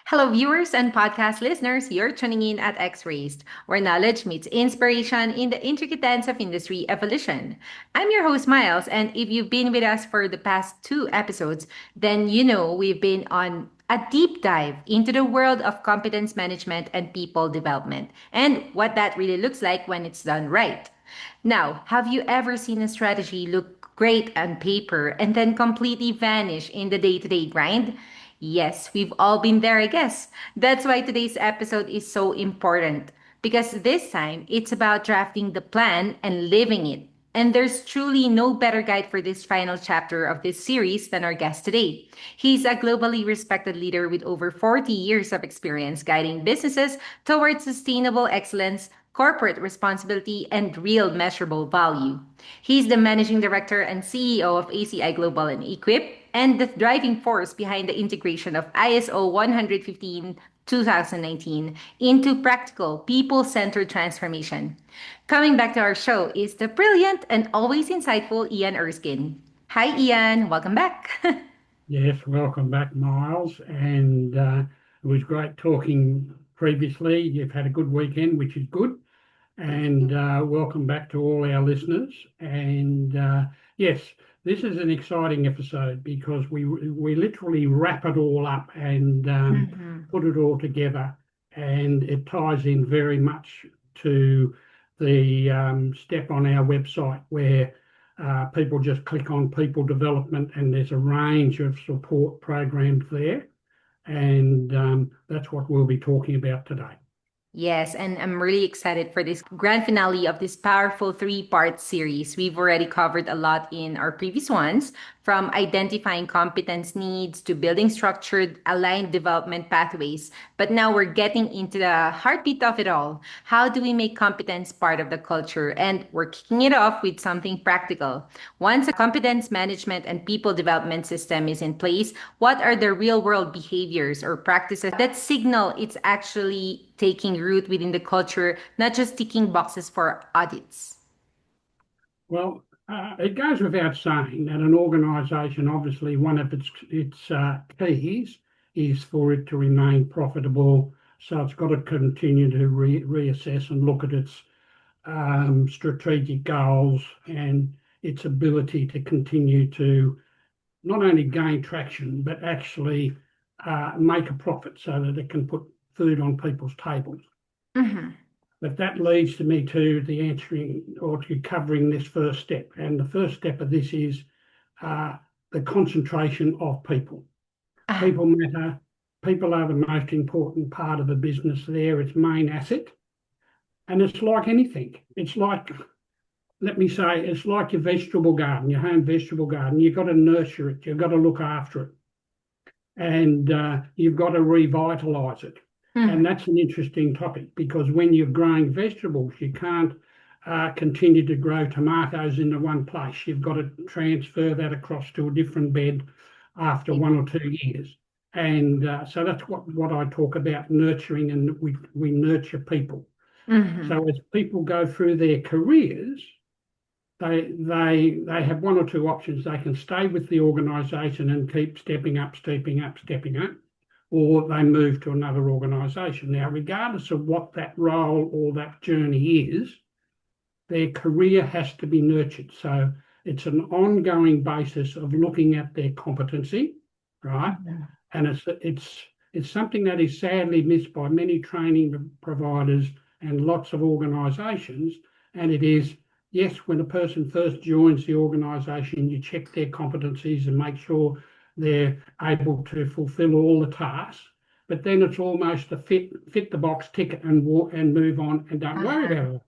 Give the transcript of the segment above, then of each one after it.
Hello, viewers and podcast listeners. You're tuning in at X-Raised, where knowledge meets inspiration in the intricate dance of industry evolution. I'm your host, Miles, and if you've been with us for the past two episodes, then you know we've been on a deep dive into the world of competence management and people development, and what that really looks like when it's done right. Now, have you ever seen a strategy look great on paper and then completely vanish in the day to day grind? Yes, we've all been there, I guess. That's why today's episode is so important. Because this time, it's about drafting the plan and living it. And there's truly no better guide for this final chapter of this series than our guest today. He's a globally respected leader with over 40 years of experience guiding businesses towards sustainable excellence, corporate responsibility, and real measurable value. He's the managing director and CEO of ACI Global and e-Quip, and the driving force behind the integration of ISO 115 2019 into practical people-centered transformation. Coming back to our show is the brilliant and always insightful Ian Erskine. Hi Ian, welcome back. Yes, welcome back, Miles. And it was great talking previously. You've had a good weekend, which is good. And welcome back to all our listeners. And yes, this is an exciting episode because we literally wrap it all up and Mhm. put it all together, and it ties in very much to the step on our website where people just click on people development, and there's a range of support programs there, and that's what we'll be talking about today. Yes, and I'm really excited for this grand finale of this powerful three-part series. We've already covered a lot in our previous ones, from identifying competence needs to building structured, aligned development pathways. But now we're getting into the heartbeat of it all. How do we make competence part of the culture? And we're kicking it off with something practical. Once a competence management and people development system is in place, what are the real-world behaviors or practices that signal it's actually taking root within the culture, not just ticking boxes for audits? Well, it goes without saying that an organisation, obviously, one of its keys is for it to remain profitable. So it's got to continue to reassess and look at its strategic goals and its ability to continue to not only gain traction but actually make a profit so that it can put food on people's tables. Mhm. But that leads to me to the answering or to covering this first step. And the first step of this is uh, the concentration of people. Ah, People matter. People are the most important part of a business there, its main asset. And it's like anything. It's like, let me say, it's like your vegetable garden, your home vegetable garden. You've got to nurture it. You've got to look after it. And you've got to revitalize it. And mhm. that's an interesting topic because when you're growing vegetables, you can't continue to grow tomatoes in the one place. You've got to transfer that across to a different bed after 1 or 2 years. And so that's what I talk about nurturing, and we nurture people. Mhm. So as people go through their careers, they have one or two options. They can stay with the organisation and keep stepping up, stepping up, stepping up, or they move to another organisation. Now, regardless of what that role or that journey is, their career has to be nurtured. So it's an ongoing basis of looking at their competency, right? Mhm. And it's something that is sadly missed by many training providers and lots of organisations. And it is, yes, when a person first joins the organisation, you check their competencies and make sure they're able to fulfil all the tasks. But then it's almost a fit the box ticket and walk and move on and don't worry Uh-huh. about it.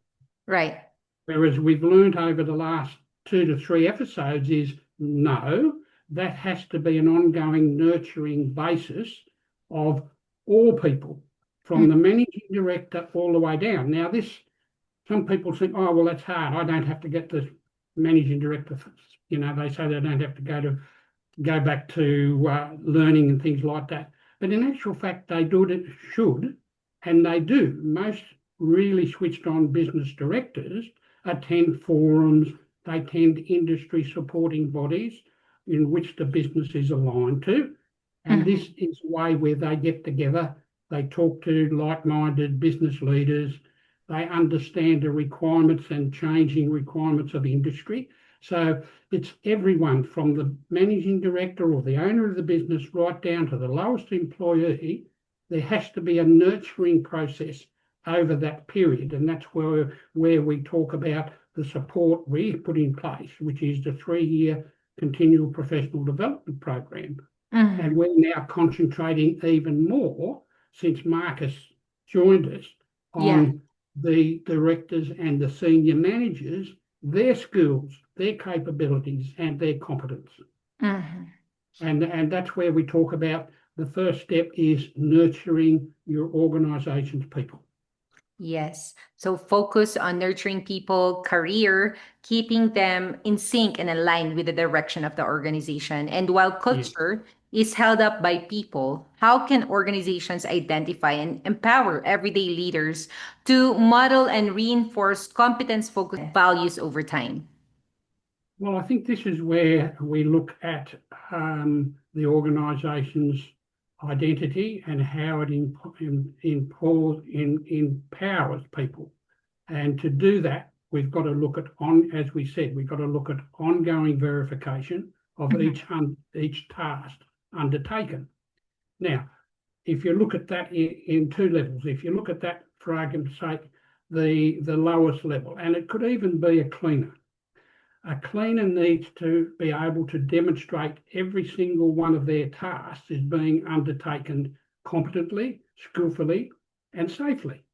Right. Whereas we've learned over the last 2 to 3 episodes is no, that has to be an ongoing nurturing basis of all people, from Mm. the managing director all the way down. Now, this, some people think, oh, well, that's hard. I don't have to get the managing director. They say they don't have to go back to learning and things like that. But in actual fact, they do it, should, and they do. Most really switched on business directors attend forums, they attend industry supporting bodies in which the business is aligned to, And this is a way where they get together, they talk to like-minded business leaders, they understand the requirements and changing requirements of industry. So it's everyone from the managing director or the owner of the business right down to the lowest employee. There has to be a nurturing process over that period. And that's where we talk about the support we put in place, which is the 3-year continual professional development program. And we're now concentrating even more since Marcus joined us Yeah. on the directors and the senior managers, their skills, their capabilities, and their competence. And that's where we talk about the first step is nurturing your organisation's people. Yes. So focus on nurturing people, career, keeping them in sync and aligned with the direction of the organization. And while Yeah. culture is held up by people, how can organizations identify and empower everyday leaders to model and reinforce competence focused values over time? Well, I think this is where we look at the organisation's identity and how it empowers people. And to do that, we've got to look at as we said, we've got to look at ongoing verification of each task undertaken. Now, if you look at that in two levels, if you look at that for argument's sake, the lowest level, and it could even be a cleaner. A cleaner needs to be able to demonstrate every single one of their tasks is being undertaken competently, skillfully, and safely.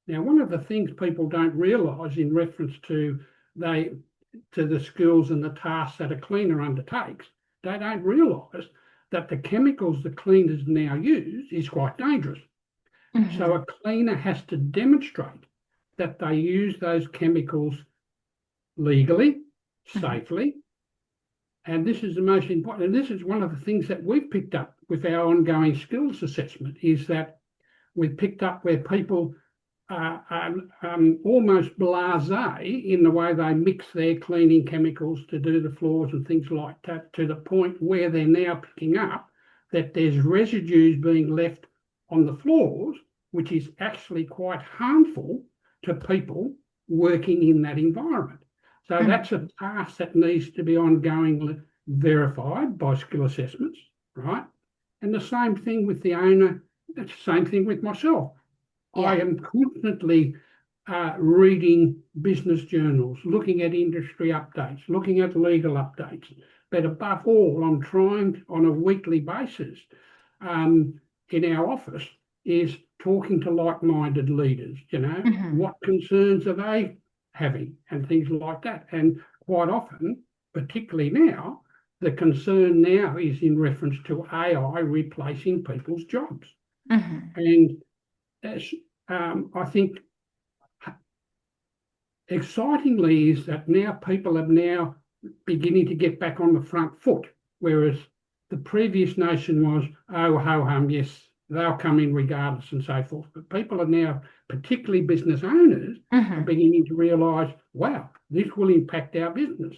Now, one of the things people don't realise in reference to the skills and the tasks that a cleaner undertakes, they don't realise that the chemicals the cleaners now use is quite dangerous. So a cleaner has to demonstrate that they use those chemicals legally, safely, and this is the most important. And this is one of the things that we've picked up with our ongoing skills assessment is that we've picked up where people are almost blasé in the way they mix their cleaning chemicals to do the floors and things like that, to the point where they're now picking up that there's residues being left on the floors, which is actually quite harmful to people working in that environment. So that's a task that needs to be ongoingly verified by skill assessments, right? And the same thing with the owner, it's the same thing with myself. Yeah. I am constantly reading business journals, looking at industry updates, looking at legal updates. But above all, I'm trying on a weekly basis in our office is talking to like-minded leaders, what concerns are they having and things like that. And quite often, particularly now, the concern now is in reference to AI replacing people's jobs. And I think excitingly is that now people are now beginning to get back on the front foot, whereas the previous notion was, oh, ho-hum, yes, they'll come in regardless and so forth. But people are now, particularly business owners, are beginning to realise, wow, this will impact our business.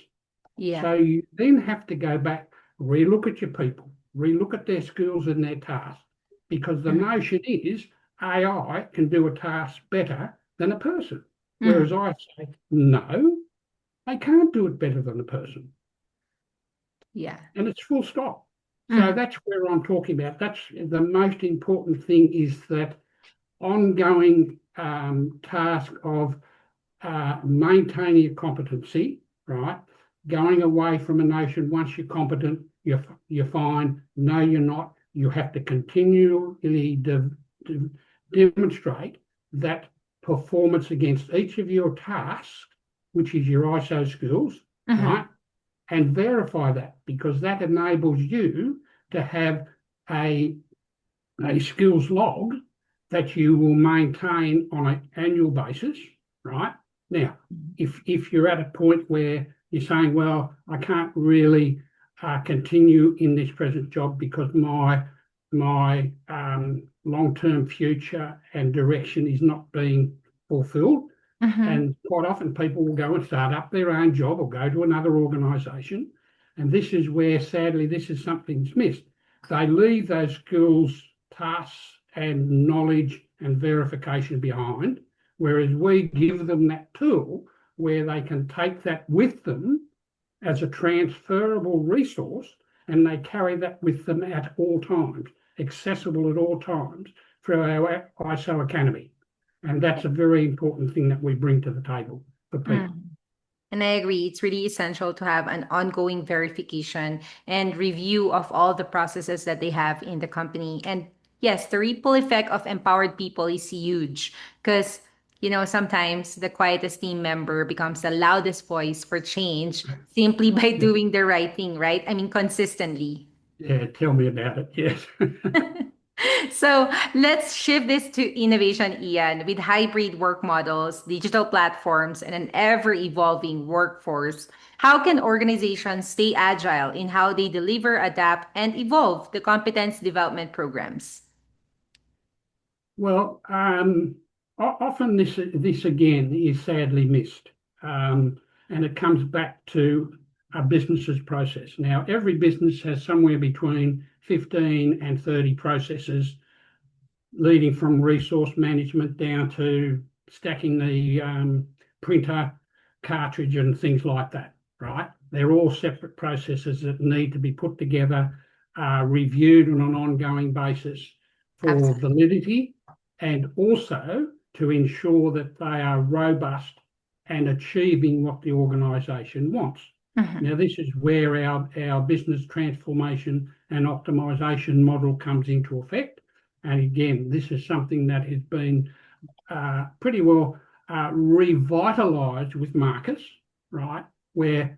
Yeah. So you then have to go back, relook at your people, relook at their skills and their tasks, because the notion is AI can do a task better than a person. Whereas I say, no, they can't do it better than a person. Yeah. And it's full stop. So that's where I'm talking about. That's the most important thing is that ongoing task of maintaining your competency, right? Going away from a notion, once you're competent, you're fine. No, you're not. You have to continually demonstrate that performance against each of your tasks, which is your ISO skills, right? And verify that, because that enables you to have a skills log that you will maintain on an annual basis, right? Now, if you're at a point where you're saying, well, I can't really continue in this present job because my long-term future and direction is not being fulfilled. And quite often people will go and start up their own job or go to another organisation. And this is where, sadly, this is something's missed. they leave those skills, tasks, and knowledge and verification behind, whereas we give them that tool where they can take that with them as a transferable resource, and they carry that with them at all times, accessible at all times through our ISO Academy. And that's a very important thing that we bring to the table for people. Mm. And I agree, it's really essential to have an ongoing verification and review of all the processes that they have in the company. And yes, the ripple effect of empowered people is huge because, sometimes the quietest team member becomes the loudest voice for change simply by Yeah, doing the right thing, right? I mean, consistently. yeah, tell me about it. Yes. So let's shift this to innovation, Ian, with hybrid work models, digital platforms, and an ever evolving workforce. How can organizations stay agile in how they deliver, adapt, and evolve the competence development programs? Well, often this again is sadly missed, and it comes back to a business's process. Now, every business has somewhere between 15 and 30 processes, leading from resource management down to stacking the printer cartridge and things like that, right? They're all separate processes that need to be put together, reviewed on an ongoing basis for Absolutely. validity, and also to ensure that they are robust and achieving what the organisation wants. Mhm. Now, this is where our business transformation and optimization model comes into effect. And again, this is something that has been pretty well revitalized with Marcus, right? Where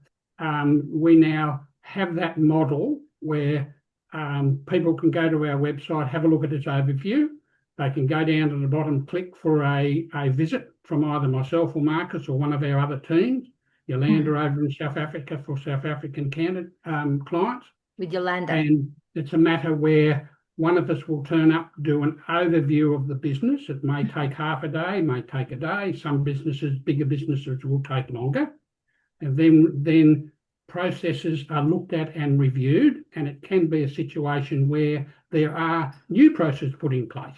we now have that model where people can go to our website, have a look at its overview. They can go down to the bottom, click for a visit from either myself or Marcus or one of our other teams. Yolanda Mhm. over in South Africa for South African clients. With Yolanda. And it's a matter where one of us will turn up, do an overview of the business. It may take half a day, may take a day. Some businesses, bigger businesses, will take longer. And then processes are looked at and reviewed. And it can be a situation where there are new processes put in place.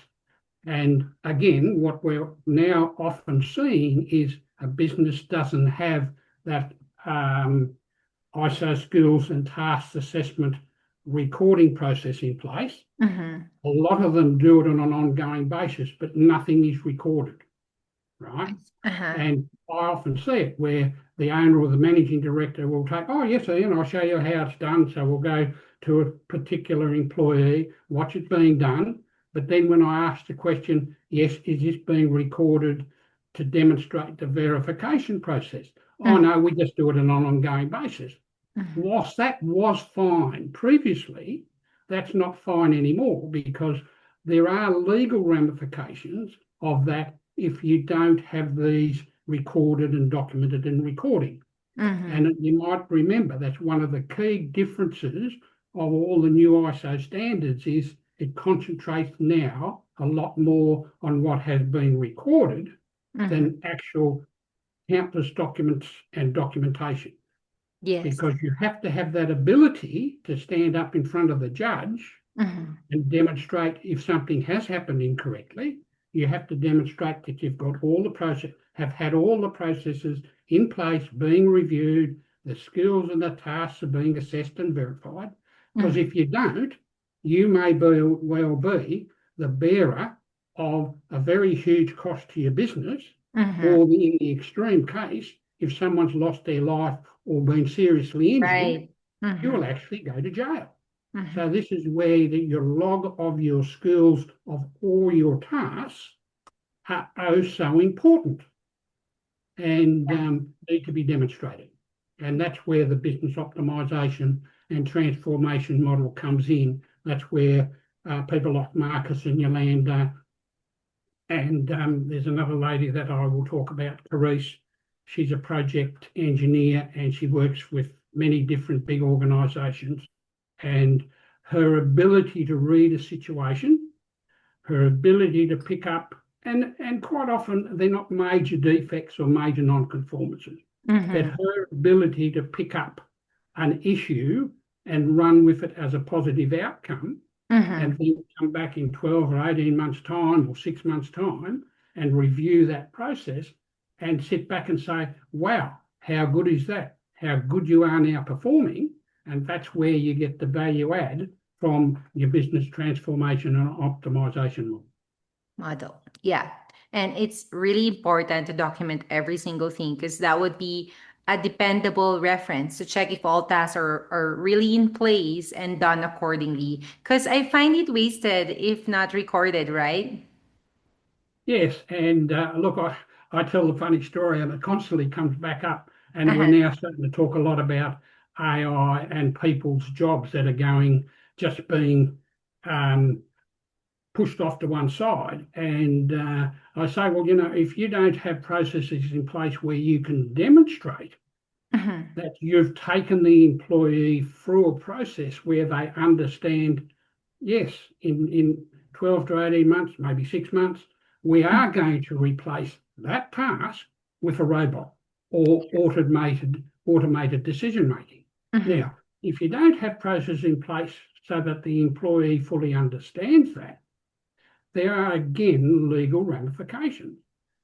And again, what we're now often seeing is a business doesn't have that ISO skills and tasks assessment recording process in place. Mhm. A lot of them do it on an ongoing basis, but nothing is recorded, right? Uh-huh. And I often see it where the owner or the managing director will take, oh, yes, Ian, I'll show you how it's done. So we'll go to a particular employee, watch it being done. But then when I ask the question, yes, is this being recorded to demonstrate the verification process? Oh, Mhm. no, we just do it on an ongoing basis. Mhm. Whilst that was fine previously, that's not fine anymore because there are legal ramifications of that if you don't have these recorded and documented in recording. Mhm. And you might remember that's one of the key differences of all the new ISO standards is it concentrates now a lot more on what has been recorded Mhm. than actual countless documents and documentation, Yes. because you have to have that ability to stand up in front of the judge Mhm. and demonstrate if something has happened incorrectly. You have to demonstrate that you've got all the process, have had all the processes in place, being reviewed, the skills and the tasks are being assessed and verified. Because Mhm. if you don't, you may well be the bearer of a very huge cost to your business, Mhm. or in the extreme case, if someone's lost their life or been seriously injured, Right. you will Mhm. actually go to jail. Mhm. So this is where your log of your skills of all your tasks are oh so important and need to be demonstrated. And that's where the business optimization and transformation model comes in. That's where people like Marcus and Yolanda, and there's another lady that I will talk about, Carice. She's a project engineer and she works with many different big organizations. And her ability to read a situation, her ability to pick up, and quite often they're not major defects or major non-conformances, but Mhm. her ability to pick up an issue and run with it as a positive outcome, and Mm-hmm. then come back in 12 or 18 months' time or 6 months' time and review that process and sit back and say, wow, how good is that? How good you are now performing. And that's where you get the value add from your business transformation and optimization model. Model. Yeah. And it's really important to document every single thing because that would be a dependable reference to check if all tasks are really in place and done accordingly. Because I find it wasted if not recorded, right? Yes, and look, I tell the funny story, and it constantly comes back up. And we're Uh-huh. now starting to talk a lot about AI and people's jobs that are going just being um, pushed off to one side. And I say, well, if you don't have processes in place where you can demonstrate Uh-huh. that you've taken the employee through a process where they understand, yes, in 12 to 18 months, maybe 6 months, we are going to replace that task with a robot or automated decision making. Uh-huh. Now, if you don't have processes in place so that the employee fully understands that, there are again legal ramifications.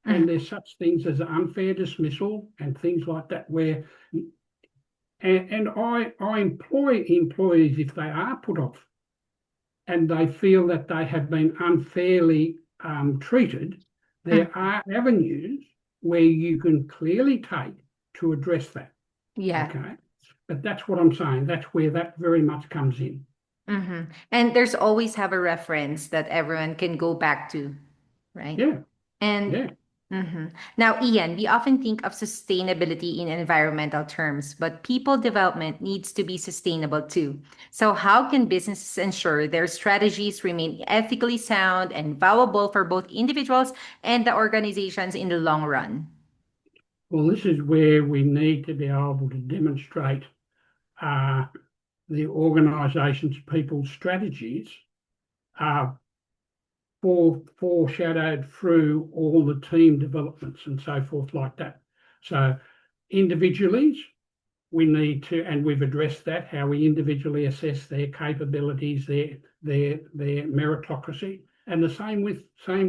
And Uh-huh. there's such things as unfair dismissal and things like that, where and I employ employees if they are put off and they feel that they have been unfairly treated. Uh-huh. There are avenues where you can clearly take to address that. Yeah. Okay. But that's what I'm saying. That's where that very much comes in. Mm-hmm. And there's always have a reference that everyone can go back to, right? Yeah. And Yeah. mhm. Now, Ian, we often think of sustainability in environmental terms, but people development needs to be sustainable too. So, how can businesses ensure their strategies remain ethically sound and valuable for both individuals and the organizations in the long run? Well, this is where we need to be able to demonstrate uh, the organisation's people's strategies are foreshadowed through all the team developments and so forth like that. So individually, we need to, and we've addressed that, how we individually assess their capabilities, their meritocracy, and the same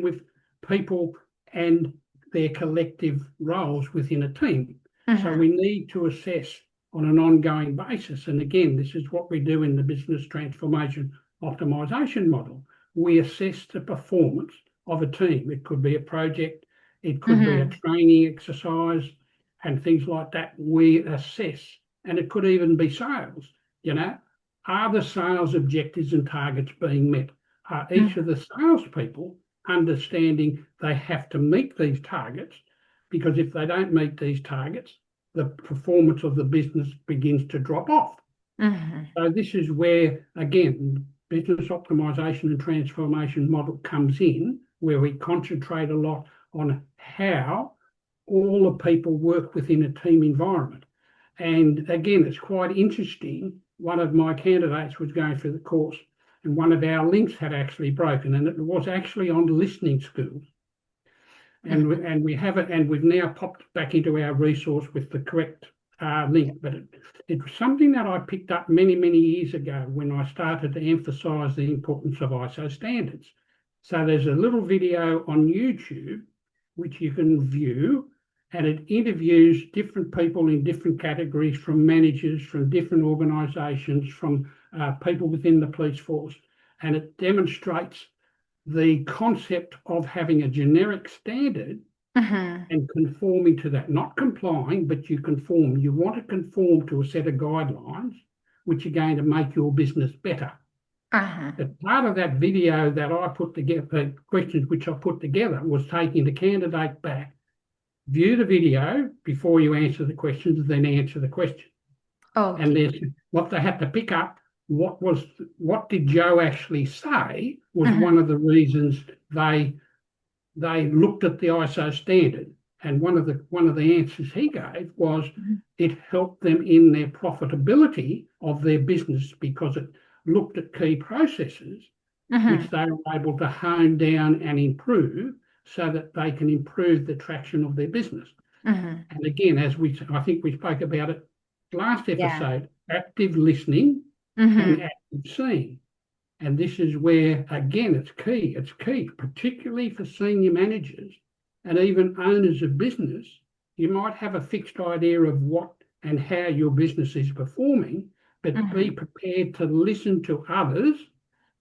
with people and their collective roles within a team. So Mm-hmm. we need to assess on an ongoing basis. And again, this is what we do in the business transformation optimization model. We assess the performance of a team. It could be a project, it could be a Mm-hmm. training exercise, and things like that. We assess, and it could even be sales. You know, are the sales objectives and targets being met? Are each of the salespeople understanding they have to meet these targets? Because if they don't meet these targets, the performance of the business begins to drop off. Mm-hmm. So this is where, again, business optimization and transformation model comes in, where we concentrate a lot on how all the people work within a team environment. And again, it's quite interesting. One of my candidates was going through the course, and one of our links had actually broken, and it was actually on listening skills. And we have it, and we've now popped back into our resource with the correct link. But it was something that I picked up many years ago when I started to emphasize the importance of ISO standards. So there's a little video on YouTube which you can view, and it interviews different people in different categories, from managers, from different organisations, from people within the police force, and it demonstrates the concept of having a generic standard Mm-hmm. and conforming to that, not complying, but you conform. You want to conform to a set of guidelines which are going to make your business better. Uh-huh. But part of that video that I put together, the questions which I put together, was taking the candidate back, view the video before you answer the questions, then answer the question. And Okay. there's what they had to pick up. What did Joe actually say was Mm-hmm. one of the reasons they looked at the ISO standard, and one of the answers he gave was it helped them in their profitability of their business because it looked at key processes Mm-hmm. which they were able to hone down and improve so that they can improve the traction of their business. Mm-hmm. And again, I think we spoke about it last Yeah. episode, active listening and Mm-hmm. active seeing. And this is where, again, it's key, particularly for senior managers and even owners of business. You might have a fixed idea of what and how your business is performing, but be Mm-hmm. prepared to listen to others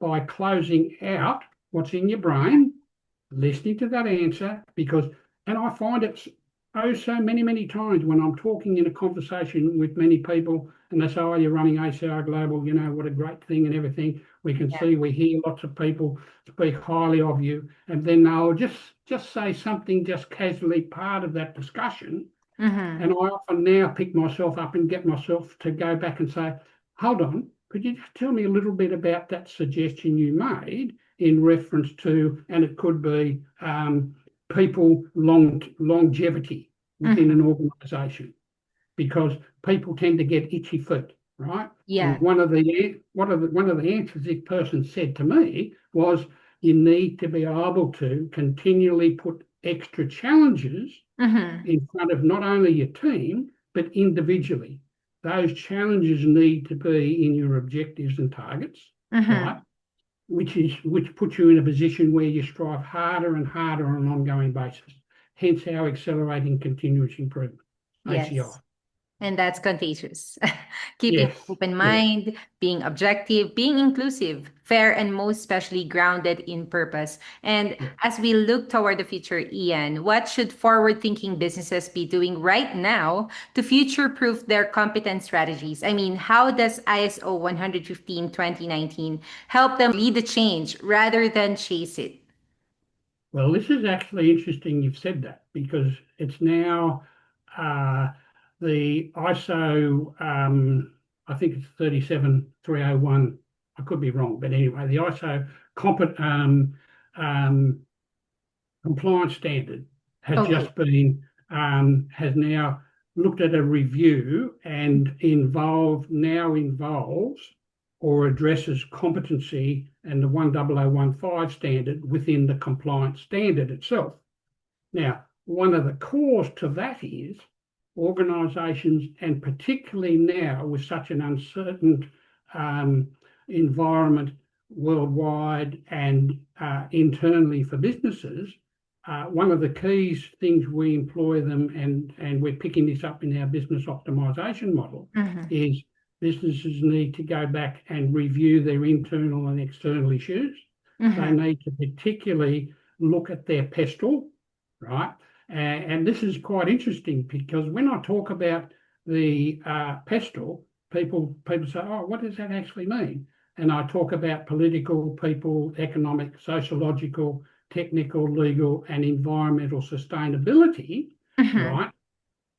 by closing out what's in your brain, listening to that answer, because, and I find it oh so many times when I'm talking in a conversation with many people and they say, oh, you're running ACR Global, you know, what a great thing and everything. We can Yeah. see, we hear lots of people speak highly of you. And then they'll just say something just casually part of that discussion. Mm-hmm. And I often now pick myself up and get myself to go back and say, hold on, could you just tell me a little bit about that suggestion you made in reference to, and it could be people longevity within Mm-hmm. an organisation, because people tend to get itchy feet, right? And Yeah. one of the answers this person said to me was, you need to be able to continually put extra challenges Mm-hmm. in front of not only your team, but individually. Those challenges need to be in your objectives and targets, right? Mm-hmm. Which puts you in a position where you strive harder and harder on an ongoing basis. Hence our accelerating continuous improvement, ACI. Yes. And that's contagious. Keeping Yes, an open yes, mind, being objective, being inclusive, fair, and most especially grounded in purpose. And yes. as we look toward the future, Ian, what should forward thinking businesses be doing right now to future proof their competent strategies? I mean, how does ISO 115 2019 help them lead the change rather than chase it? Well, this is actually interesting you've said that, because it's now uh, the ISO, I think it's 37301. I could be wrong, but anyway, the ISO um, compliance standard has Okay. just been has now looked at a review and involves or addresses competency and the 10015 standard within the compliance standard itself. Now, one of the cores to that is organisations, and particularly now with such an uncertain um, environment worldwide and internally for businesses, one of the keys things we employ them, and we're picking this up in our business optimization model, Mm-hmm. is businesses need to go back and review their internal and external issues. They Mm-hmm. need to particularly look at their pestle, right? And this is quite interesting, because when I talk about the pestle, people say, "Oh, what does that actually mean?" And I talk about political, people, economic, sociological, technical, legal, and environmental sustainability, Mm-hmm. right?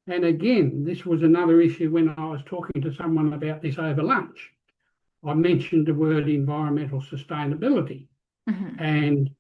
And again, this was another issue when I was talking to someone about this over lunch. I mentioned the word environmental sustainability, Mm-hmm. and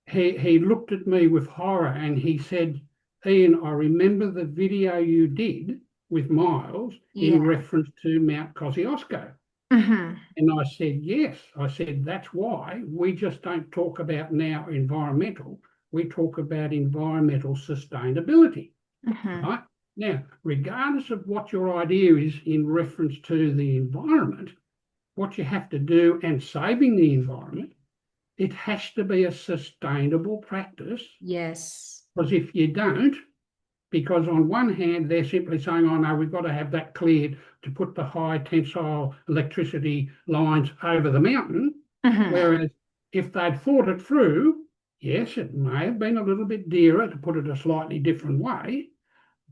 he looked at me with horror and he said, Ian, I remember the video you did with Miles in Yeah. reference to Mount Kosciuszko. Mm-hmm. And I said, yes. I said, that's why we just don't talk about now environmental. We talk about environmental sustainability, Mm-hmm. right? Now, regardless of what your idea is in reference to the environment, what you have to do and saving the environment, it has to be a sustainable practice, Yes. because if you don't, because on one hand, they're simply saying, oh no, we've got to have that cleared to put the high tensile electricity lines over the mountain. Mm-hmm. Whereas if they'd thought it through, yes, it may have been a little bit dearer to put it a slightly different way,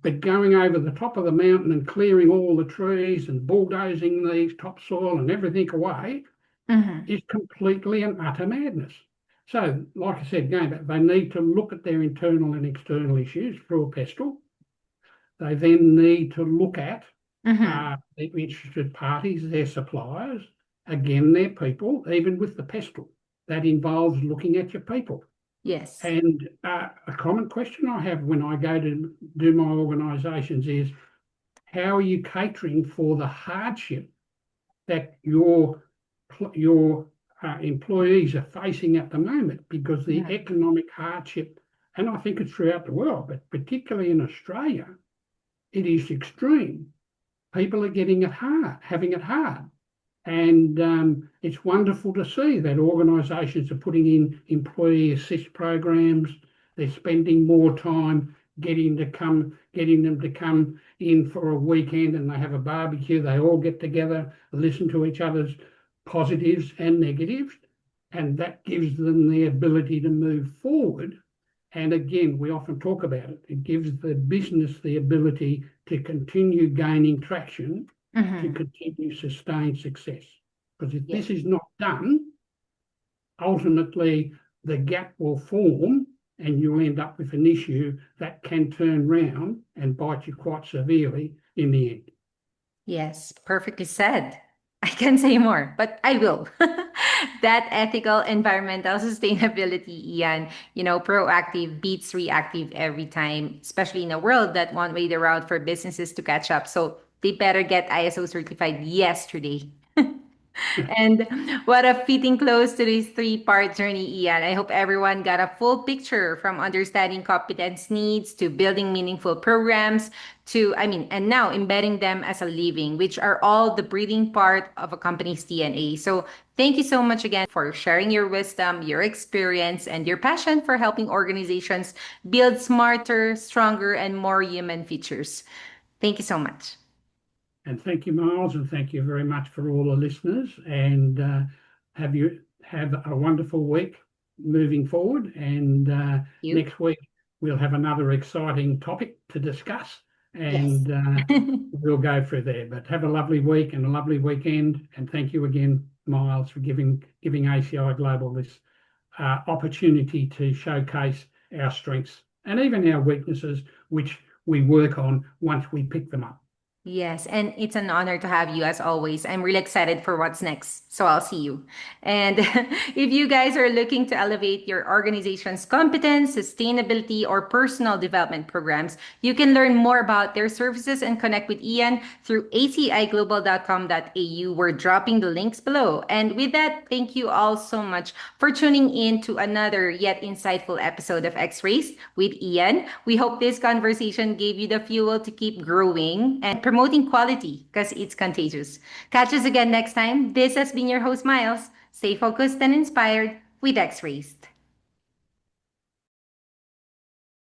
but going over the top of the mountain and clearing all the trees and bulldozing these topsoil and everything away Mm-hmm. is completely and utter madness. So, like I said, going back, they need to look at their internal and external issues through a pestle. They then need to look at Mm-hmm. the interested parties, their suppliers, again, their people, even with the pestle. That involves looking at your people. Yes. And a common question I have when I go to do my organisations is, how are you catering for the hardship that your employees are facing at the moment? Because the Mm-hmm. economic hardship, and I think it's throughout the world, but particularly in Australia, it is extreme. People are getting it hard, having it hard. And it's wonderful to see that organisations are putting in employee assist programs. They're spending more time getting them to come in for a weekend and they have a barbecue. They all get together, listen to each other's positives and negatives, and that gives them the ability to move forward. And again, we often talk about it. It gives the business the ability to continue gaining traction, to Mm-hmm. continue sustained success. Because if Yeah. this is not done, ultimately the gap will form and you'll end up with an issue that can turn round and bite you quite severely in the end. Yes, perfectly said. I can say more, but I will. That ethical environmental sustainability, Ian, proactive beats reactive every time, especially in a world that won't wait around for businesses to catch up. So they better get ISO certified yesterday. And what a fitting close to this three-part journey, Ian. I hope everyone got a full picture from understanding competence needs to building meaningful programs and now embedding them as a living, which are all the breathing part of a company's DNA. So thank you so much again for sharing your wisdom, your experience, and your passion for helping organizations build smarter, stronger, and more human features. Thank you so much. And thank you, Miles, and thank you very much for all the listeners. And have a wonderful week moving forward. And You? next week we'll have another exciting topic to discuss, Yes. and we'll go through there. But have a lovely week and a lovely weekend. And thank you again, Miles, for giving ACI Global this opportunity to showcase our strengths and even our weaknesses, which we work on once we pick them up. Yes, and it's an honor to have you as always. I'm really excited for what's next. So I'll see you. And if you guys are looking to elevate your organization's competence, sustainability, or personal development programs, you can learn more about their services and connect with Ian through aciglobal.com.au. We're dropping the links below. And with that, thank you all so much for tuning in to another yet insightful episode of X Rays with Ian. We hope this conversation gave you the fuel to keep growing and promoting quality because it's contagious. Catch us again next time. This has been your host, Miles. Stay focused and inspired with X Rays.